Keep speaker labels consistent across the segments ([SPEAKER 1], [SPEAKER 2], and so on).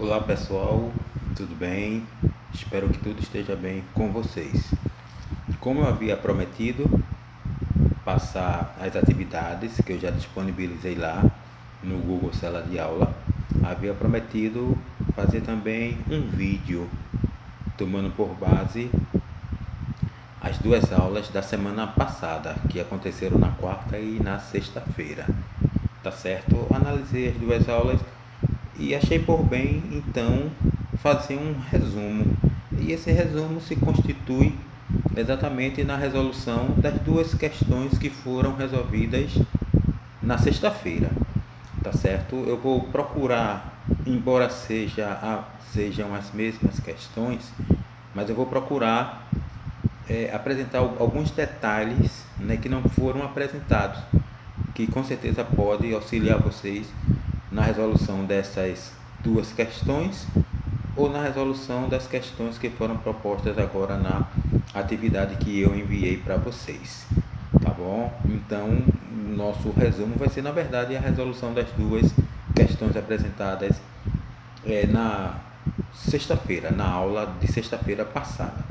[SPEAKER 1] Olá pessoal, tudo bem? Espero que tudo esteja bem com vocês. Como eu havia prometido, passar as atividades que eu já disponibilizei lá no Google Sala de Aula, havia prometido fazer também um vídeo tomando por base as duas aulas da semana passada, que aconteceram na quarta e na sexta-feira. Tá certo? Analisei as duas aulas e achei por bem então fazer um resumo. E esse resumo se constitui exatamente na resolução das duas questões que foram resolvidas na sexta-feira, tá certo? Eu vou procurar, embora sejam as mesmas questões, mas eu vou procurar apresentar alguns detalhes, né, que não foram apresentados, que com certeza pode auxiliar vocês na resolução dessas duas questões ou na resolução das questões que foram propostas agora na atividade que eu enviei para vocês, tá bom? Então, nosso resumo vai ser, na verdade, a resolução das duas questões apresentadas na sexta-feira, na aula de sexta-feira passada,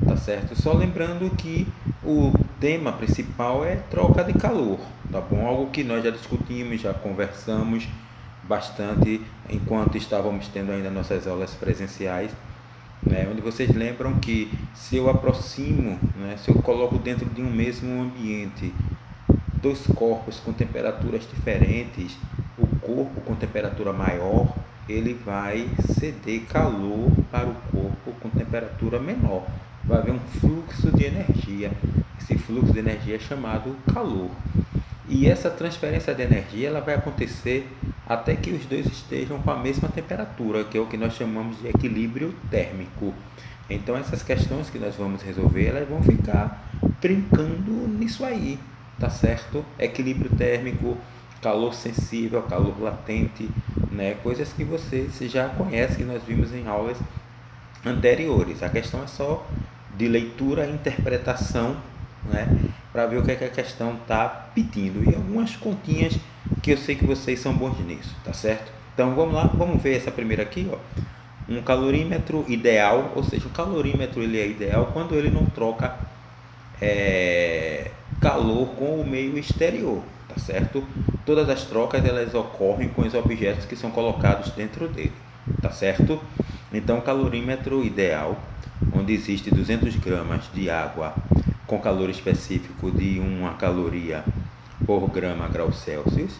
[SPEAKER 1] tá certo? Só lembrando que o tema principal é troca de calor, tá bom? Algo que nós já discutimos, já conversamos bastante enquanto estávamos tendo ainda nossas aulas presenciais, né? Onde vocês lembram que se eu aproximo, né, se eu coloco dentro de um mesmo ambiente dois corpos com temperaturas diferentes, o corpo com temperatura maior, ele vai ceder calor para o corpo com temperatura menor. Vai haver um fluxo de energia. Esse fluxo de energia é chamado calor. E essa transferência de energia ela vai acontecer até que os dois estejam com a mesma temperatura, que é o que nós chamamos de equilíbrio térmico. Então essas questões que nós vamos resolver, elas vão ficar brincando nisso aí, tá certo? Equilíbrio térmico, calor sensível, calor latente, né? Coisas que vocês já conhecem, que nós vimos em aulas anteriores. A questão é só de leitura e interpretação, né? Para ver o que, é que a questão está pedindo. E algumas continhas que eu sei que vocês são bons nisso, tá certo? Então vamos lá, vamos ver essa primeira aqui, ó. Um calorímetro ideal, ou seja, o calorímetro ele é ideal quando ele não troca calor com o meio exterior, tá certo? Todas as trocas elas ocorrem com os objetos que são colocados dentro dele, tá certo? Então, o calorímetro ideal, onde existe 200 gramas de água com calor específico de 1 caloria por grama grau Celsius,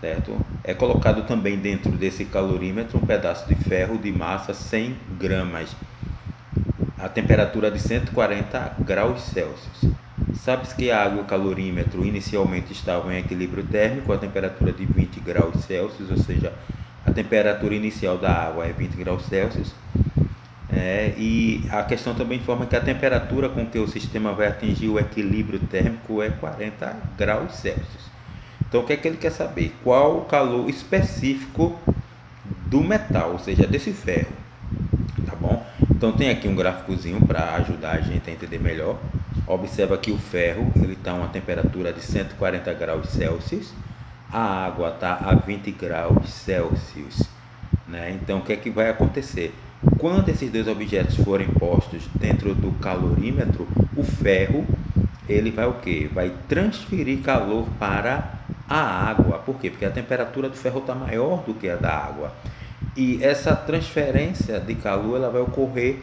[SPEAKER 1] certo? É colocado também dentro desse calorímetro um pedaço de ferro de massa 100 gramas, a temperatura de 140 graus Celsius. Sabe-se que a água e o calorímetro inicialmente estavam em equilíbrio térmico, a temperatura de 20 graus Celsius, ou seja, a temperatura inicial da água é 20 graus Celsius. E a questão também informa que a temperatura com que o sistema vai atingir o equilíbrio térmico é 40 graus Celsius. Então, o que é que ele quer saber? Qual o calor específico do metal, ou seja, desse ferro, tá bom? Então, tem aqui um gráficozinho para ajudar a gente a entender melhor. Observa que o ferro ele está a uma temperatura de 140 graus Celsius, a água está a 20 graus Celsius, né? Então, o que é que vai acontecer? Quando esses dois objetos forem postos dentro do calorímetro, o ferro ele vai o que? Vai transferir calor para a água. Por quê? Porque a temperatura do ferro está maior do que a da água. E essa transferência de calor ela vai ocorrer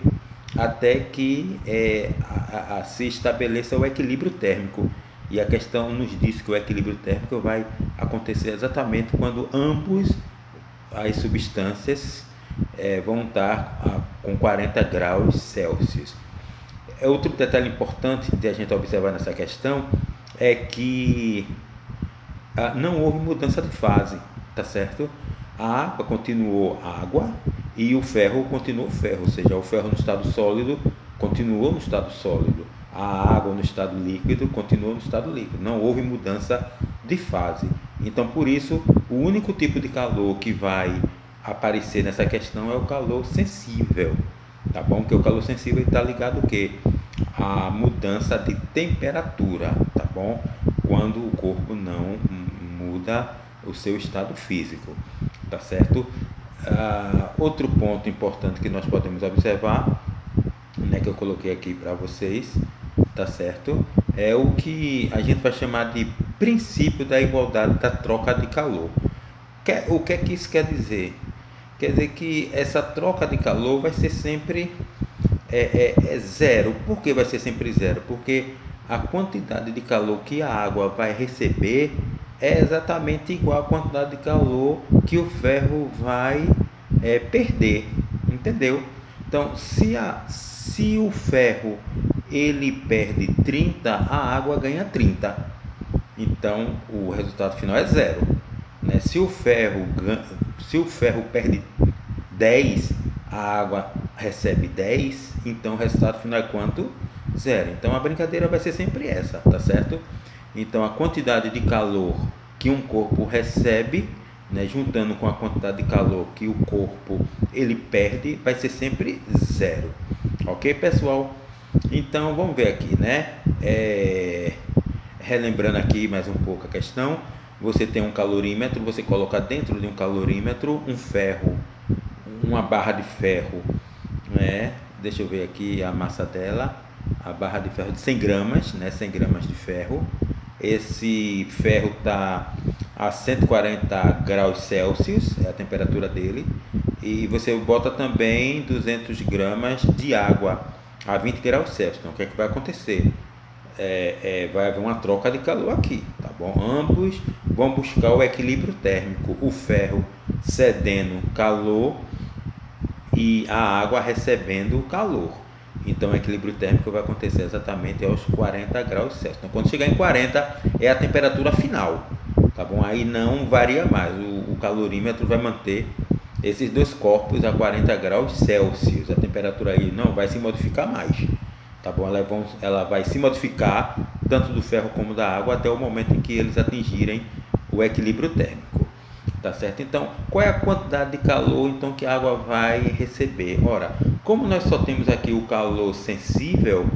[SPEAKER 1] até que se estabeleça o equilíbrio térmico. E a questão nos diz que o equilíbrio térmico vai acontecer exatamente quando ambos as substâncias vão estar com 40 graus Celsius. Outro detalhe importante de a gente observar nessa questão é que não houve mudança de fase, tá certo? A água continuou água e o ferro continuou ferro, ou seja, o ferro no estado sólido continuou no estado sólido, a água no estado líquido continuou no estado líquido, não houve mudança de fase. Então, por isso, o único tipo de calor que vai aparecer nessa questão é o calor sensível, tá bom? Que o calor sensível está ligado o quê? A mudança de temperatura, tá bom? Quando o corpo não muda o seu estado físico, tá certo? Outro ponto importante que nós podemos observar, né, que eu coloquei aqui para vocês, tá certo? É o que a gente vai chamar de princípio da igualdade da troca de calor. O que é que isso quer dizer? Quer dizer que essa troca de calor vai ser sempre zero. Por que vai ser sempre zero? Porque a quantidade de calor que a água vai receber é exatamente igual à quantidade de calor que o ferro vai perder, entendeu? Então, se o ferro ele perde 30, a água ganha 30. Então, o resultado final é zero, né? Se o ferro perde 10, a água recebe 10, então o resultado final é quanto? Zero. Então a brincadeira vai ser sempre essa, tá certo? Então a quantidade de calor que um corpo recebe, né, juntando com a quantidade de calor que o corpo ele perde, vai ser sempre zero. Ok, pessoal? Então vamos ver aqui, né? Relembrando aqui mais um pouco a questão, você tem um calorímetro, você coloca dentro de um calorímetro um ferro, uma barra de ferro, né? Deixa eu ver aqui a massa dela, a barra de ferro de 100 gramas, né? 100 gramas de ferro. Esse ferro está a 140 graus Celsius, é a temperatura dele, e você bota também 200 gramas de água a 20 graus Celsius. Então o que é que vai acontecer? Vai haver uma troca de calor aqui, tá bom? Ambos vão buscar o equilíbrio térmico, o ferro cedendo calor e a água recebendo o calor. Então o equilíbrio térmico vai acontecer exatamente aos 40 graus Celsius. Então quando chegar em 40 é a temperatura final, tá bom? Aí não varia mais, o calorímetro vai manter esses dois corpos a 40 graus Celsius. A temperatura aí não vai se modificar mais, tá bom? Ela vai se modificar tanto do ferro como da água até o momento em que eles atingirem o equilíbrio térmico, tá certo? Então, qual é a quantidade de calor então que a água vai receber? Ora, como nós só temos aqui o calor sensível,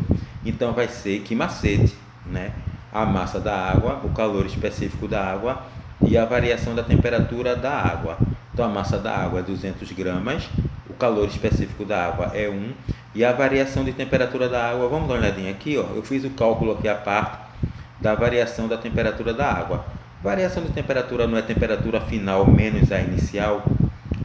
[SPEAKER 1] então vai ser que macete, né? A massa da água, o calor específico da água e a variação da temperatura da água. Então, a massa da água é 200 gramas, o calor específico da água é 1 e a variação de temperatura da água, vamos dar uma olhadinha aqui, ó. Eu fiz o cálculo aqui a parte da variação da temperatura da água. Variação de temperatura não é temperatura final menos a inicial.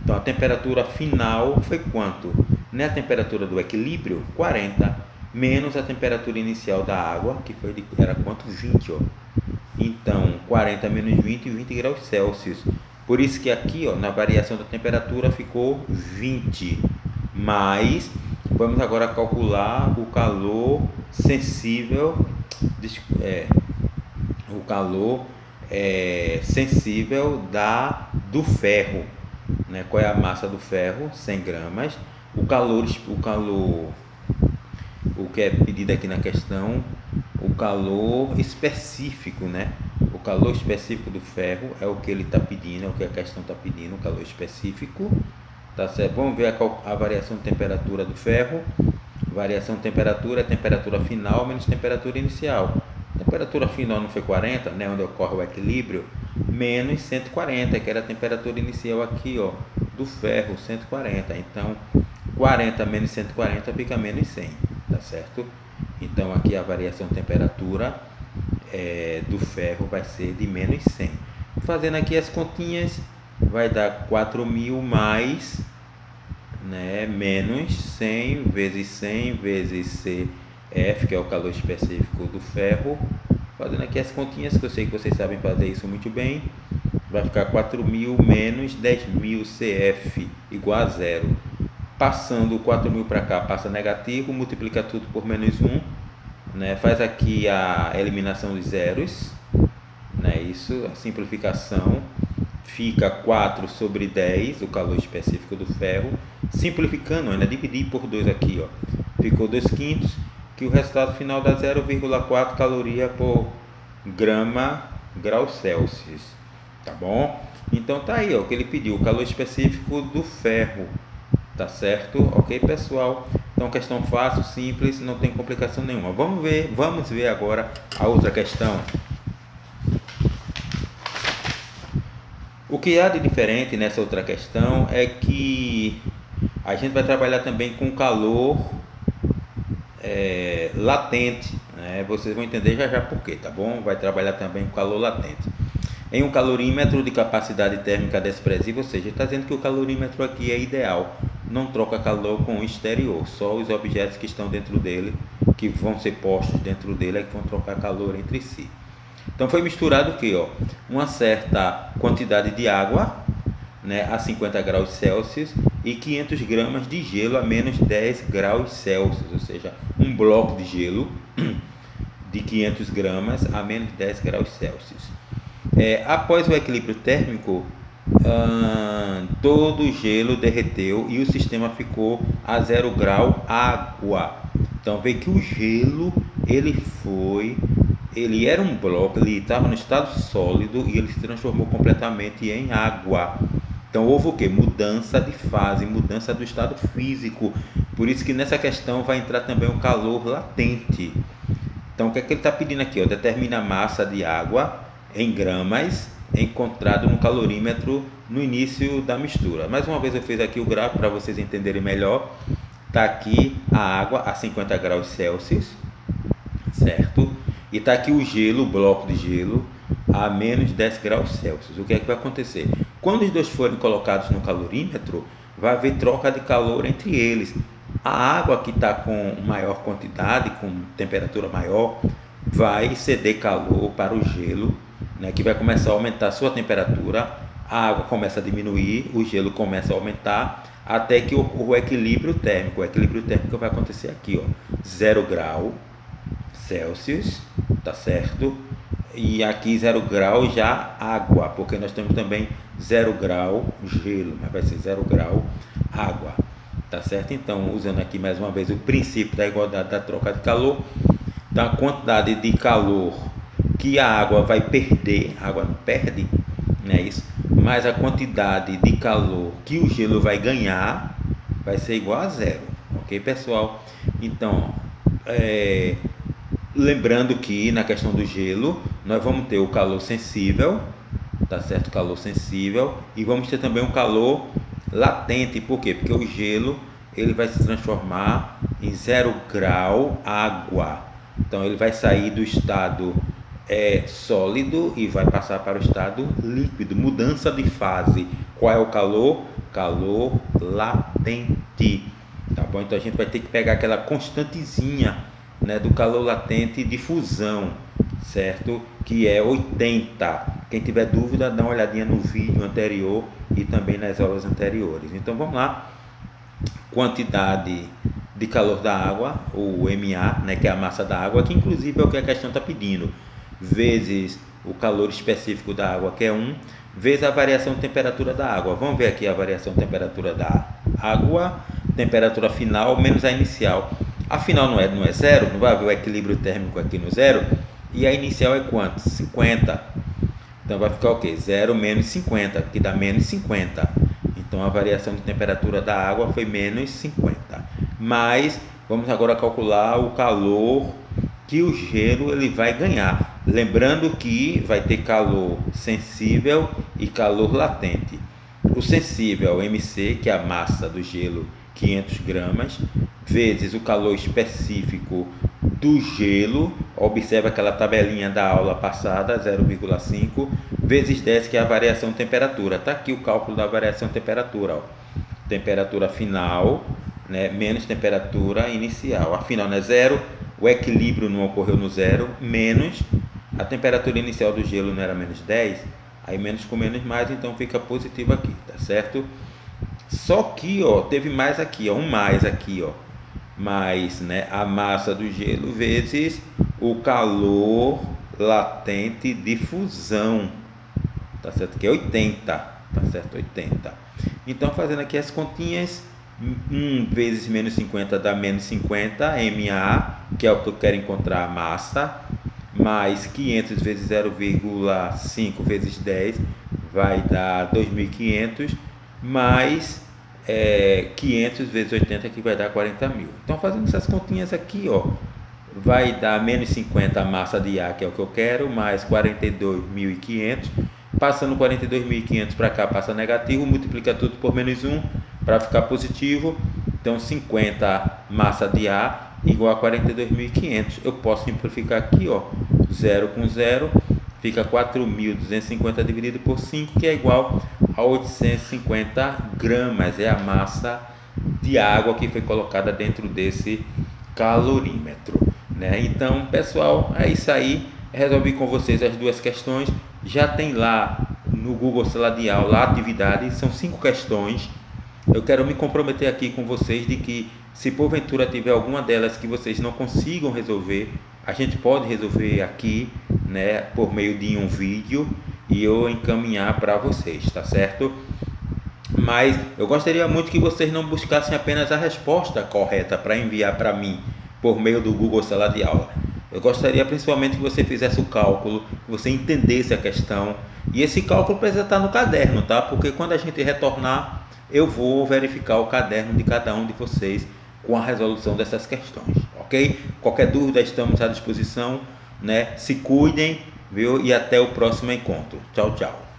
[SPEAKER 1] Então a temperatura final foi quanto? Né? A temperatura do equilíbrio, 40, menos a temperatura inicial da água, que era quanto? 20. Ó. Então 40 menos 20, 20 graus Celsius. Por isso que aqui, ó, na variação da temperatura ficou 20. Mas vamos agora calcular o calor sensível, o calor sensível do ferro, né? Qual é a massa do ferro? 100 gramas. O que é pedido aqui na questão, o calor específico, né? O calor específico do ferro é o que ele está pedindo, é o que a questão está pedindo, o calor específico, tá certo? Vamos ver a variação de temperatura do ferro. Variação de temperatura é temperatura final menos temperatura inicial. Temperatura final não foi 40, né, onde ocorre o equilíbrio, menos 140, que era a temperatura inicial aqui, ó, do ferro, 140. Então, 40 menos 140 fica menos 100, tá certo? Então, aqui a variação de temperatura do ferro vai ser de menos 100. Fazendo aqui as continhas, vai dar 4.000 mais, né, menos 100 vezes 100 vezes CF, que é o calor específico do ferro. Fazendo aqui as continhas, que eu sei que vocês sabem fazer isso muito bem, vai ficar 4.000 menos 10.000 CF igual a zero. Passando o 4.000 para cá, passa negativo, multiplica tudo por menos 1, né? Faz aqui a eliminação dos zeros, né? Isso, a simplificação, fica 4 sobre 10, o calor específico do ferro. Simplificando, ainda dividir por 2 aqui, ó, ficou 2/5, que o resultado final dá 0,4 caloria por grau Celsius, tá bom? Então tá aí, ó, o que ele pediu, o calor específico do ferro, tá certo? Ok, pessoal? Então questão fácil, simples, não tem complicação nenhuma. Vamos ver agora a outra questão. O que há de diferente nessa outra questão é que a gente vai trabalhar também com calor latente, né? Vocês vão entender já já por quê, tá bom? Vai trabalhar também com calor latente. Em um calorímetro de capacidade térmica desprezível, ou seja, está dizendo que o calorímetro aqui é ideal, não troca calor com o exterior, só os objetos que estão dentro dele, que vão ser postos dentro dele, é que vão trocar calor entre si. Então foi misturado o que? Uma certa quantidade de água, né, a 50 graus Celsius e 500 gramas de gelo a menos 10 graus Celsius, ou seja, um bloco de gelo de 500 gramas a menos 10 graus Celsius. Após o equilíbrio térmico, todo o gelo derreteu e o sistema ficou a 0 grau água. Então vê que o gelo ele era um bloco, ele estava no estado sólido e ele se transformou completamente em água. Então houve o que? Mudança de fase, mudança do estado físico. Por isso que nessa questão vai entrar também o calor latente. Então o que é que ele está pedindo aqui? Determina a massa de água em gramas encontrado no calorímetro no início da mistura. Mais uma vez eu fiz aqui o gráfico para vocês entenderem melhor. Está aqui a água a 50 graus Celsius, certo? E está aqui o gelo, o bloco de gelo, a menos 10 graus Celsius. O que é que vai acontecer? Quando os dois forem colocados no calorímetro, vai haver troca de calor entre eles. A água que está com maior quantidade, com temperatura maior, vai ceder calor para o gelo, né, que vai começar a aumentar a sua temperatura. A água começa a diminuir, o gelo começa a aumentar, até que o equilíbrio térmico. O equilíbrio térmico vai acontecer aqui, 0 grau Celsius, tá certo? E aqui 0 grau já água, porque nós temos também 0 grau gelo, mas vai ser 0 grau água, tá certo? Então, usando aqui mais uma vez o princípio da igualdade da troca de calor, da quantidade de calor que a água vai perder, a água não perde, não é isso? Mas a quantidade de calor que o gelo vai ganhar vai ser igual a zero, ok, pessoal? Então, lembrando que na questão do gelo, nós vamos ter o calor sensível, tá certo? Calor sensível, e vamos ter também um calor latente. Por quê? Porque o gelo ele vai se transformar em 0 grau água. Então ele vai sair do estado sólido e vai passar para o estado líquido. Mudança de fase. Qual é o calor? Calor latente. Tá bom? Então a gente vai ter que pegar aquela constantezinha, né, do calor latente de fusão, certo? Que é 80. Quem tiver dúvida, dá uma olhadinha no vídeo anterior e também nas aulas anteriores. Então vamos lá. Quantidade de calor da água, o MA, né, que é a massa da água, que inclusive é o que a questão está pedindo, vezes o calor específico da água, que é 1, vezes a variação de temperatura da água. Vamos ver aqui a variação de temperatura da água, temperatura final menos a inicial. A final não é zero, não vai haver o equilíbrio térmico aqui no zero, e a inicial é quanto? 50. Então vai ficar o quê? 0 menos 50, que dá menos 50. Então a variação de temperatura da água foi menos 50. Mas vamos agora calcular o calor que o gelo ele vai ganhar. Lembrando que vai ter calor sensível e calor latente. O sensível, MC, que é a massa do gelo, 500 gramas, vezes o calor específico do gelo, observa aquela tabelinha da aula passada, 0,5, vezes 10, que é a variação de temperatura. Está aqui o cálculo da variação de temperatura. Temperatura final, né, menos temperatura inicial. A final não é zero, o equilíbrio não ocorreu no zero, menos a temperatura inicial do gelo não era menos 10, aí menos com menos mais, então fica positivo aqui, tá certo? Só que, teve mais aqui, um mais aqui, mais, né, a massa do gelo vezes o calor latente de fusão, tá certo? Que é 80, tá certo? 80. Então, fazendo aqui as continhas, 1 vezes menos 50 dá menos 50, MA, que é o que eu quero encontrar a massa, mais 500 vezes 0,5 vezes 10 vai dar 2.500, mais 500 vezes 80, que vai dar 40.000. Então, fazendo essas continhas aqui, vai dar menos 50 a massa de ar, que é o que eu quero, mais 42.500, Passando 42.500 para cá, passa negativo, multiplica tudo por menos 1 para ficar positivo. Então 50 massa de A igual a 42.500. Eu posso simplificar aqui, ó, 0 com 0, fica 4.250 dividido por 5, que é igual a 850 gramas. É a massa de água que foi colocada dentro desse calorímetro, né? Então, pessoal, é isso aí. Resolvi com vocês as duas questões. Já tem lá no Google Sala de Aula a atividade, são 5 questões. Eu quero me comprometer aqui com vocês de que, se porventura tiver alguma delas que vocês não consigam resolver, a gente pode resolver aqui, né, por meio de um vídeo e eu encaminhar para vocês, tá certo? Mas eu gostaria muito que vocês não buscassem apenas a resposta correta para enviar para mim por meio do Google Sala de Aula. Eu gostaria principalmente que você fizesse o cálculo, que você entendesse a questão. E esse cálculo precisa estar no caderno, tá? Porque quando a gente retornar, eu vou verificar o caderno de cada um de vocês com a resolução dessas questões, ok? Qualquer dúvida, estamos à disposição, né? Se cuidem, viu? E até o próximo encontro. Tchau, tchau.